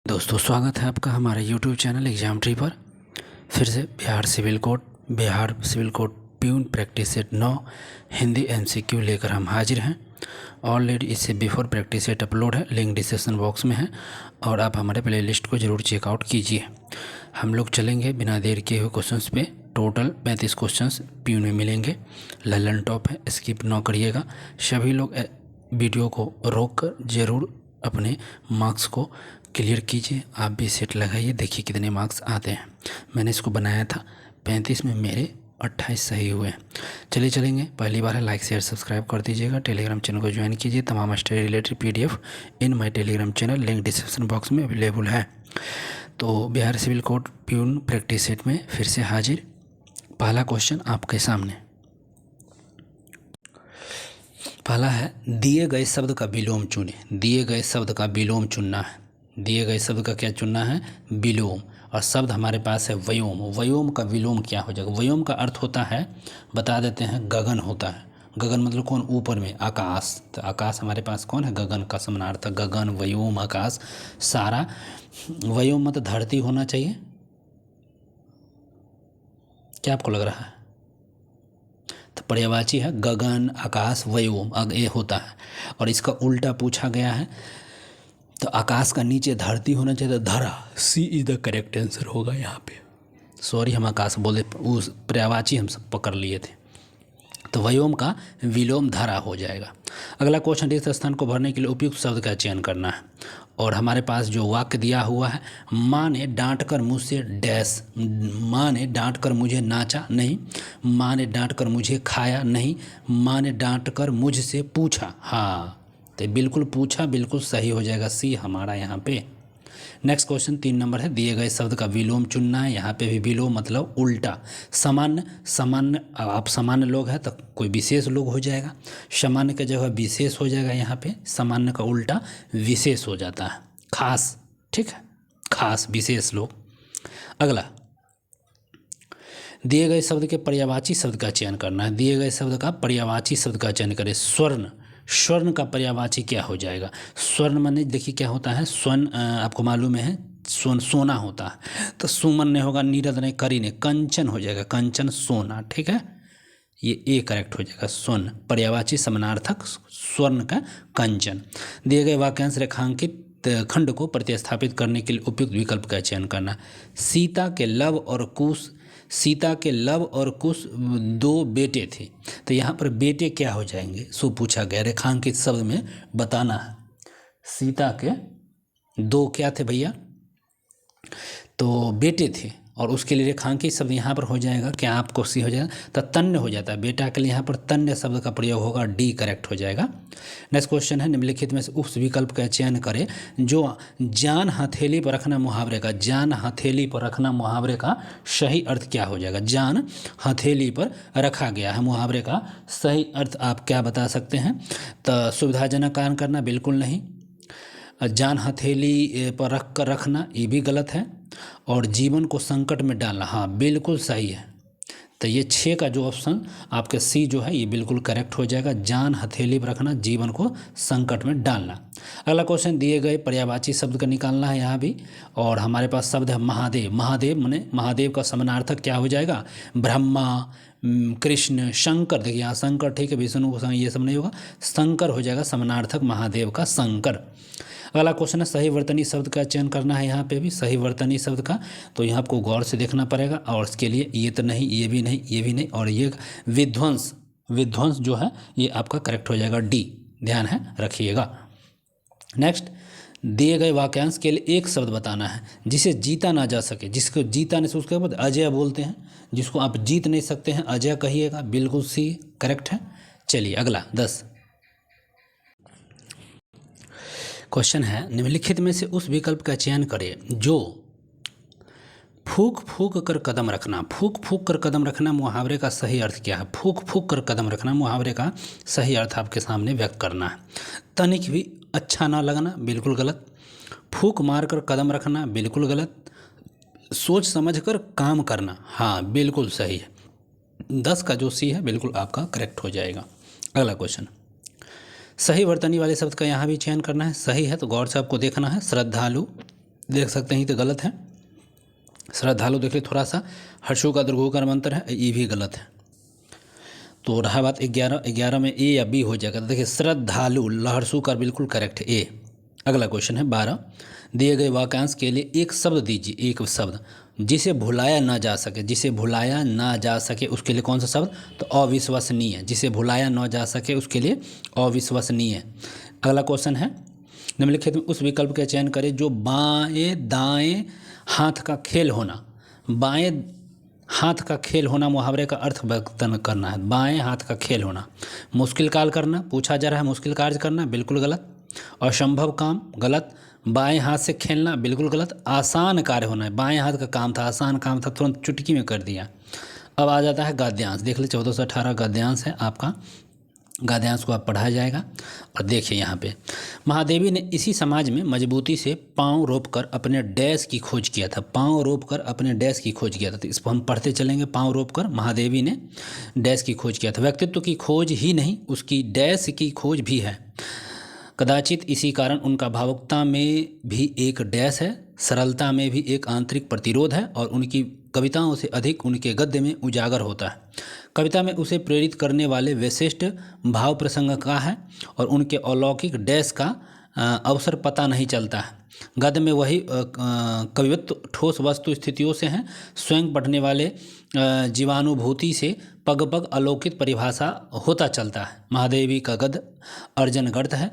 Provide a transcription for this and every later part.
दोस्तों स्वागत है आपका हमारे YouTube चैनल एग्जाम ट्री पर। फिर से Bihar civil court peon practice set 9 Hindi MCQ लेकर हम हाजिर हैं। ऑलरेडी इससे बिफोर प्रैक्टिस सेट अपलोड है, लिंक डिस्क्रिप्शन बॉक्स में है और आप हमारे प्लेलिस्ट को ज़रूर चेकआउट कीजिए। हम लोग चलेंगे बिना देर किए हुए क्वेश्चंस पे। टोटल 35 क्वेश्चंस प्यून में मिलेंगे। ललन टॉप है, स्किप ना करिएगा। सभी लोग वीडियो को रोक कर ज़रूर अपने मार्क्स को क्लियर कीजिए। आप भी सेट लगाइए, देखिए कितने मार्क्स आते हैं। मैंने इसको बनाया था 35 में मेरे 28 सही हुए हैं। चलिए चलेंगे। पहली बार है, लाइक शेयर सब्सक्राइब कर दीजिएगा। टेलीग्राम चैनल को ज्वाइन कीजिए। तमाम study related PDF in my Telegram channel, link description box में अवेलेबल है। तो Bihar civil court peon practice set में फिर से हाजिर। पहला क्वेश्चन आपके सामने। पहला है, दिए गए शब्द का विलोम चुने। दिए गए शब्द का विलोम चुनना है। दिए गए शब्द का क्या चुनना है? विलोम। और शब्द हमारे पास है व्योम। व्योम का विलोम क्या हो जाएगा? व्योम का अर्थ होता है, बता देते हैं, गगन होता है। गगन मतलब कौन? ऊपर में, आकाश। तो आकाश हमारे पास कौन है? गगन का समानार्थक गगन, व्योम, आकाश सारा। व्योम मतलब धरती होना चाहिए। क्या आपको लग रहा है? तो पर्यायवाची है गगन, आकाश, व्योम, ये होता है। और इसका उल्टा पूछा गया है, तो आकाश का नीचे धरती होना चाहिए, तो धरा। C is the correct answer होगा यहाँ पे। सॉरी, हम आकाश बोले, उस पर्यायवाची हम सब पकड़ लिए थे। तो व्योम का विलोम धरा हो जाएगा। अगला क्वेश्चन, रिक्त स्थान को भरने के लिए उपयुक्त शब्द का चयन करना है। और हमारे पास जो वाक्य दिया हुआ है, माँ ने डांट कर मुझसे डैश। माँ ने डांट कर मुझे नाचा नहीं, माँ ने डांट कर मुझे खाया नहीं, माँ ने डांट कर मुझसे पूछा। हाँ, तो बिल्कुल पूछा बिल्कुल सही हो जाएगा, C हमारा यहाँ पे। नेक्स्ट क्वेश्चन 3 नंबर है, दिए गए शब्द का विलोम चुनना है। यहाँ पे भी विलोम मतलब उल्टा। सामान्य, सामान्य, आप सामान्य लोग हैं तो कोई विशेष लोग हो जाएगा। सामान्य की जगह विशेष हो जाएगा। यहाँ पे सामान्य का उल्टा विशेष हो जाता है, खास। ठीक है, खास, विशेष लोग। अगला, दिए गए शब्द के पर्यायवाची शब्द का चयन करना है। दिए गए शब्द का पर्यायवाची शब्द का चयन करें। स्वर्ण। स्वर्ण का पर्यायवाची क्या हो जाएगा? स्वर्ण माने देखिए क्या होता है, स्वर्ण आपको मालूम है, सोना होता है। तो सुमन नहीं होगा, नीरद नहीं, करी नहीं, कंचन हो जाएगा। कंचन, सोना। ठीक है, ये A करेक्ट हो जाएगा। स्वर्ण पर्यायवाची समानार्थक स्वर्ण का कंचन। दिए गए वाक्यांश रेखांकित खंड को प्रतिस्थापित करने के लिए उपयुक्त विकल्प का चयन करना। सीता के लव और कुश, सीता के लव और कुश 2 बेटे थे। तो यहाँ पर बेटे क्या हो जाएंगे, सो पूछा गया। रेखांकित शब्द में बताना है। सीता के 2 क्या थे भैया? तो बेटे थे, और उसके लिए रेखांकित शब्द यहाँ पर हो जाएगा क्या? आपको C हो जाएगा, तो तन्य हो जाता है। बेटा के लिए यहाँ पर तन्य शब्द का प्रयोग होगा, D करेक्ट हो जाएगा। नेक्स्ट क्वेश्चन है, निम्नलिखित में से उस विकल्प का चयन करें जो जान हथेली पर रखना मुहावरे का। जान हथेली पर रखना मुहावरे का सही अर्थ क्या हो जाएगा? जान हथेली पर रखा गया है, मुहावरे का सही अर्थ आप क्या बता सकते हैं? तो सुविधाजनक कार्य करना, बिल्कुल नहीं। जान हथेली पर रख कर रखना, ये भी गलत है। और जीवन को संकट में डालना, हाँ बिल्कुल सही है। तो ये 6 का जो ऑप्शन आपके C जो है, ये बिल्कुल करेक्ट हो जाएगा। जान हथेली पर रखना, जीवन को संकट में डालना। अगला क्वेश्चन, दिए गए पर्यायवाची शब्द का निकालना है यहाँ भी। और हमारे पास शब्द है महादेव। महादेव माने महादेव का समानार्थक क्या हो जाएगा? ब्रह्मा, कृष्ण, शंकर। देखिए यहाँ शंकर, ठीक है, विष्णु को ये सब नहीं होगा, शंकर हो जाएगा समानार्थक महादेव का, शंकर। अगला क्वेश्चन है, सही वर्तनी शब्द का चयन करना है। यहाँ पे भी सही वर्तनी शब्द का, तो यहाँ आपको गौर से देखना पड़ेगा। और इसके लिए ये तो नहीं, ये भी नहीं, ये भी नहीं, और ये विध्वंस। विध्वंस जो है ये आपका करेक्ट हो जाएगा, D, ध्यान है रखिएगा। नेक्स्ट, दिए गए वाक्यांश के लिए एक शब्द बताना है जिसे जीता ना जा सके। जिसको जीता नहीं, उसके बाद अजय बोलते हैं। जिसको आप जीत नहीं सकते हैं, अजय कहिएगा, बिल्कुल C करेक्ट है। चलिए अगला 10 क्वेश्चन है, निम्नलिखित में से उस विकल्प का चयन करें जो फूक फूक कर कदम रखना। फूक फूक कर कदम रखना मुहावरे का सही अर्थ क्या है? फूक फूक कर कदम रखना मुहावरे का सही अर्थ आपके सामने व्यक्त करना है। तनिक भी अच्छा ना लगना, बिल्कुल गलत। फूक मार कर कदम रखना, बिल्कुल गलत। सोच समझ कर काम करना, हाँ बिल्कुल सही है। 10 का जो C है बिल्कुल आपका करेक्ट हो जाएगा। अगला क्वेश्चन, सही वर्तनी वाले शब्द का यहाँ भी चयन करना है। सही है तो गौर से आपको देखना है। श्रद्धालु, देख सकते हैं, तो गलत है। श्रद्धालु देख लीजिए थोड़ा सा, हर्षु का दीर्घोकार मंत्र है, ये भी गलत है। तो रहा बात 11 में ए या बी हो जाएगा। तो देखिए श्रद्धालु लहरसू का बिल्कुल करेक्ट है ए। अगला क्वेश्चन है 12, दिए गए वाक्यांश के लिए एक शब्द दीजिए, एक शब्द जिसे भुलाया ना जा सके, जिसे भुलाया ना जा सके उसके लिए कौन सा शब्द, तो अविश्वसनीय, जिसे भुलाया ना जा सके उसके लिए अविश्वसनीय। अगला क्वेश्चन है, निम्नलिखित में उस विकल्प का चयन करें जो बाएं दाएं हाथ का खेल होना, बाएं हाथ का खेल होना मुहावरे का अर्थ व्यक्त करना है। बाएं हाथ का खेल होना, मुश्किल कार्य करना, पूछा जा रहा है मुश्किल कार्य करना, बिल्कुल गलत। असंभव काम, गलत। बाएं हाथ से खेलना, बिल्कुल गलत। आसान कार्य होना है, बाएं हाथ का काम था, आसान काम था, तुरंत चुटकी में कर दिया। अब आ जाता है गद्यांश, देख ले 14 से 18 गद्यांश है आपका, गद्यांश को आप पढ़ाया जाएगा। और देखिए यहाँ पे, महादेवी ने इसी समाज में मजबूती से पांव रोपकर अपने डैश की खोज किया था, पांव रोपकर अपने डैश की खोज किया था। तो इसको हम पढ़ते चलेंगे, पांव रोपकर महादेवी ने डैश की खोज किया था। व्यक्तित्व की खोज ही नहीं, उसकी डैश की खोज भी है। कदाचित इसी कारण उनका भावुकता में भी एक डैश है, सरलता में भी एक आंतरिक प्रतिरोध है, और उनकी कविताओं से अधिक उनके गद्य में उजागर होता है। कविता में उसे प्रेरित करने वाले विशिष्ट भाव प्रसंग का है, और उनके अलौकिक डैश का अवसर पता नहीं चलता है। गद्य में वही कवित्व ठोस वस्तु स्थितियों से हैं, स्वयं पढ़ने वाले जीवानुभूति से पग पग अलौकिक परिभाषा होता चलता है। महादेवी का गद्य अर्जन गर्थ है,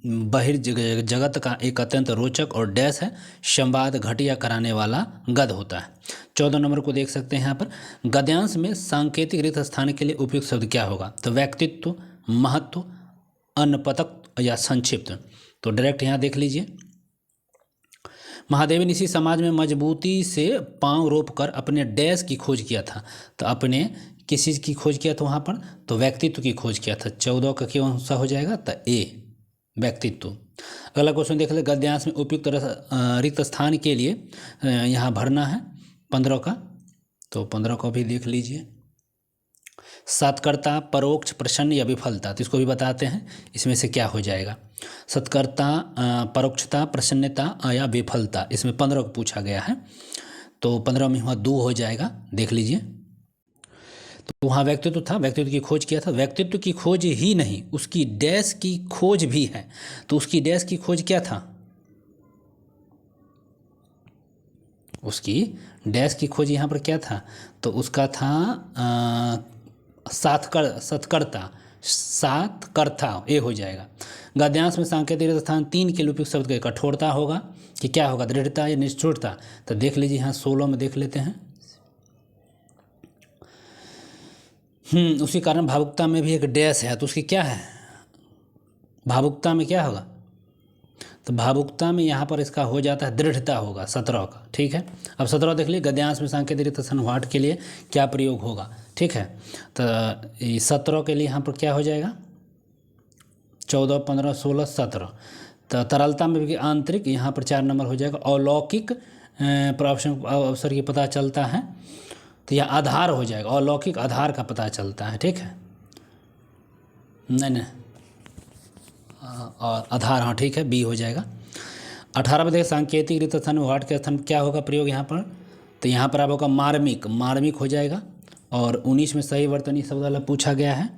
बहिर्जगत का एक अत्यंत रोचक और डैश है, संवाद घटिया कराने वाला गद्य होता है। 14 नंबर को देख सकते हैं यहाँ पर, गद्यांश में सांकेतिक रिक्त स्थान के लिए उपयुक्त शब्द क्या होगा, तो व्यक्तित्व, महत्व, अनपतक या संक्षिप्त। तो डायरेक्ट यहाँ देख लीजिए, महादेवी ने इसी समाज में मजबूती से पांव रोपकर अपने डैश की खोज किया था। तो अपने किस चीज़ की खोज किया था वहाँ पर, तो व्यक्तित्व की खोज किया था। 14 का कौन सा हो जाएगा, तो ए व्यक्तित्व। अगला क्वेश्चन देख ले, गद्यांश में उपयुक्त रिक्त स्थान के लिए यहाँ भरना है 15 का, तो 15 को भी देख लीजिए। सत्कर्ता, परोक्ष, प्रसन्न या विफलता, तो इसको भी बताते हैं, इसमें से क्या हो जाएगा। सत्कर्ता, परोक्षता, प्रसन्नता या विफलता, इसमें 15 को पूछा गया है। तो 15 में वहाँ 2 हो जाएगा, देख लीजिए। तो वहाँ व्यक्तित्व था, व्यक्तित्व की खोज किया था। व्यक्तित्व की खोज ही नहीं, उसकी डैश की खोज भी है। तो उसकी डैश की खोज क्या था, उसकी डैश की खोज यहाँ पर क्या था, तो उसका था सत्कर्ता, सातकर्ता, ये हो जाएगा। गद्यांश में सांकेतिक स्थान 3 के लिए उपयुक्त शब्द का कठोरता होगा कि क्या होगा, दृढ़ता या निष्ठुरता। तो देख लीजिए यहाँ 16 में देख लेते हैं। उसी कारण भावुकता में भी एक डैश है, तो उसकी क्या है, भावुकता में क्या होगा, तो भावुकता में यहाँ पर इसका हो जाता है दृढ़ता होगा 17 का, ठीक है। अब 17 देख लीजिए, गद्यांश में सांकेतिक स्थान वाट के लिए क्या प्रयोग होगा, ठीक है। तो 17 के लिए यहाँ पर क्या हो जाएगा, 14, 15, 16, 17। तो तरलता में भी आंतरिक, यहाँ पर 4 नंबर हो जाएगा। अलौकिक अवसर की पता चलता है, तो यह आधार हो जाएगा, अलौकिक आधार का पता चलता है, ठीक है। नहीं और आधार, हाँ ठीक है, बी हो जाएगा। 18 में देखिए, सांकेतिक रिक्त स्थान में वाट के स्थान क्या होगा प्रयोग यहाँ पर, तो यहाँ पर आप होगा मार्मिक, मार्मिक हो जाएगा। और 19 में सही वर्तनी शब्द वाला पूछा गया है,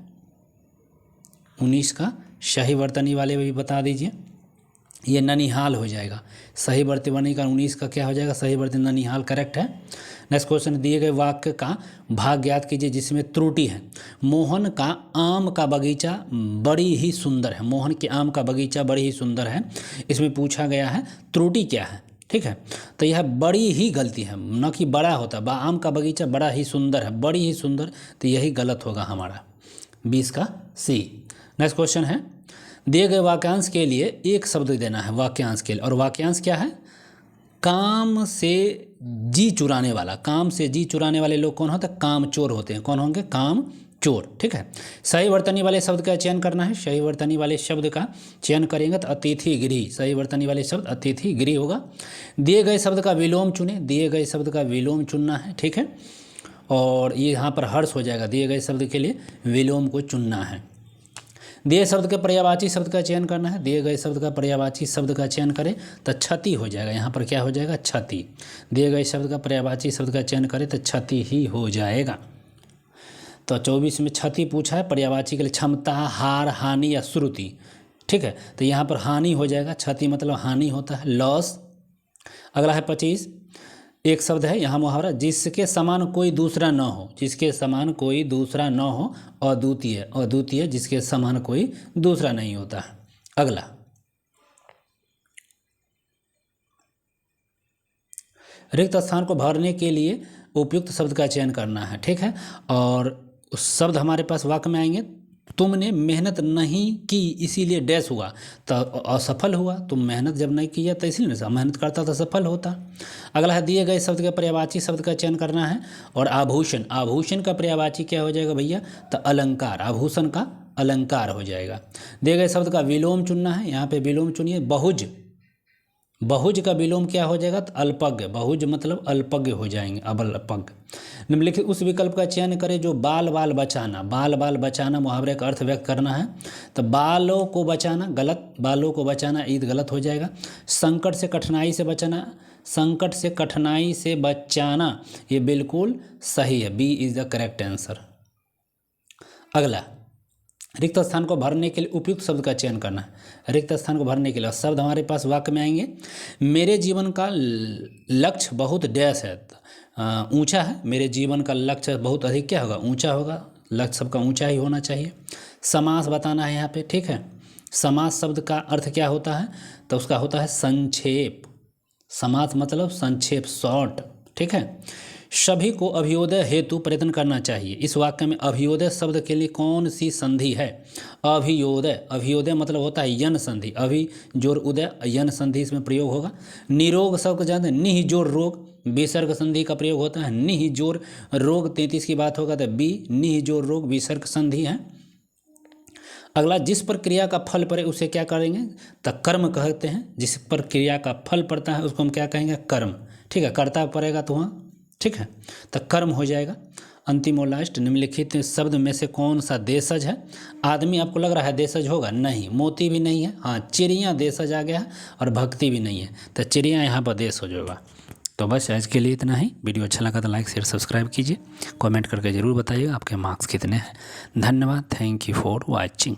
19 का सही वर्तनी वाले भी बता दीजिए, ये ननिहाल हो जाएगा। सही वर्तनी का 19 का क्या हो जाएगा, सही वर्तनी ननिहाल करेक्ट है। नेक्स्ट क्वेश्चन, दिए गए वाक्य का भाग ज्ञात कीजिए जिसमें त्रुटि है। मोहन का आम का बगीचा बड़ी ही सुंदर है, मोहन के आम का बगीचा बड़ी ही सुंदर है, इसमें पूछा गया है त्रुटि क्या है, ठीक है। तो यह बड़ी ही गलती है, न कि बड़ा होता, आम का बगीचा बड़ा ही सुंदर है, बड़ी ही सुंदर, तो यही गलत होगा हमारा 20 का सी। नेक्स्ट क्वेश्चन है, दिए गए वाक्यांश के लिए एक शब्द देना है, वाक्यांश के लिए, और वाक्यांश क्या है, काम से जी चुराने वाला। काम से जी चुराने वाले लोग कौन होते हैं, काम चोर होते हैं। कौन होंगे, काम चोर, ठीक है। सही वर्तनी वाले शब्द का चयन करना है, सही वर्तनी वाले शब्द का चयन करेंगे तो अतिथि गृह, सही वर्तनी वाले शब्द अतिथि गृह होगा। दिए गए शब्द का विलोम चुने, दिए गए शब्द का विलोम चुनना है, ठीक है। और ये यहाँ पर हर्ष हो जाएगा, दिए गए शब्द के लिए विलोम को चुनना है। दिए शब्द के पर्यायवाची शब्द का चयन करना है। दिए गए शब्द का पर्यायवाची शब्द का चयन करें तो क्षति हो जाएगा। यहाँ पर क्या हो जाएगा? क्षति। दिए गए शब्द का पर्यायवाची शब्द का चयन करें तो क्षति ही हो जाएगा। तो 24 में क्षति पूछा है, पर्यायवाची के लिए क्षमता, हार, हानि या श्रुति। ठीक है, तो यहाँ पर हानि हो जाएगा। क्षति मतलब हानि होता है, लॉस। अगला है 25, एक शब्द है यहाँ मुहावरा, जिसके समान कोई दूसरा न हो। जिसके समान कोई दूसरा न हो, अद्वितीय। अद्वितीय जिसके समान कोई दूसरा नहीं होता है। अगला रिक्त स्थान को भरने के लिए उपयुक्त शब्द का चयन करना है। ठीक है, और उस शब्द हमारे पास वाक्य में आएंगे। तुमने मेहनत नहीं की इसीलिए डैश हुआ, तो असफल हुआ। तुम मेहनत जब नहीं किया तो इसलिए नहीं, मेहनत करता तो सफल होता। अगला है दिए गए शब्द के पर्यायवाची शब्द का चयन करना है। और आभूषण, आभूषण का पर्यायवाची क्या हो जाएगा भैया? तो अलंकार। आभूषण का अलंकार हो जाएगा। दिए गए शब्द का विलोम चुनना है। यहाँ पे विलोम चुनिए। बहुज, बहुज का विलोम क्या हो जाएगा? तो अल्पज्ञ। बहुज मतलब अल्पज्ञ हो जाएंगे, अब अल्पज्ञ। निम्नलिखित उस विकल्प का चयन करें जो बाल बाल बचाना। बाल बाल बचाना मुहावरे का अर्थ व्यक्त करना है। तो बालों को बचाना गलत, बालों को बचाना ईद गलत हो जाएगा। संकट से कठिनाई से बचाना, संकट से कठिनाई से बचाना ये बिल्कुल सही है, B is the correct answer. अगला रिक्त स्थान को भरने के लिए उपयुक्त शब्द का चयन करना है। रिक्त स्थान को भरने के लिए शब्द हमारे पास वाक्य में आएंगे। मेरे जीवन का लक्ष्य बहुत डैश है, ऊंचा है। मेरे जीवन का लक्ष्य बहुत अधिक क्या होगा? ऊंचा होगा। लक्ष्य सबका ऊंचा ही होना चाहिए। समास बताना है यहाँ पे। ठीक है, समास शब्द का अर्थ क्या होता है? तो उसका होता है संक्षेप। समास मतलब संक्षेप, शॉर्ट। ठीक है, सभी को अभियोदय हेतु प्रयत्न करना चाहिए। इस वाक्य में अभियोदय शब्द के लिए कौन सी संधि है? अभियोदय, अभियोदय मतलब होता है यन संधि। अभि जोर उदय, यन संधि इसमें प्रयोग होगा। निरोग शब्द जानते हैं, निह जोर रोग, विसर्ग संधि का प्रयोग होता है। निह जोर रोग 33 की बात होगा तो बी, निह जोर रोग विसर्ग संधि है। अगला जिस पर क्रिया का फल पड़े उसे क्या करेंगे? तो कर्म कहते हैं। जिस पर क्रिया का फल पड़ता है उसको हम क्या कहेंगे? कर्म। ठीक है, कर्ता पड़ेगा तो वहाँ, ठीक है, तो कर्म हो जाएगा। अंतिम और लास्ट, निम्नलिखित शब्द में से कौन सा देशज है? आदमी आपको लग रहा है देशज होगा? नहीं, मोती भी नहीं है। हाँ, चिड़िया देशज आ गया है और भक्ति भी नहीं है, तो चिड़िया यहाँ पर देश हो जाएगा। तो बस आज के लिए इतना ही। वीडियो अच्छा लगा तो लाइक शेयर सब्सक्राइब कीजिए। कमेंट करके ज़रूर बताइएगा आपके मार्क्स कितने हैं। धन्यवाद। Thank you for watching.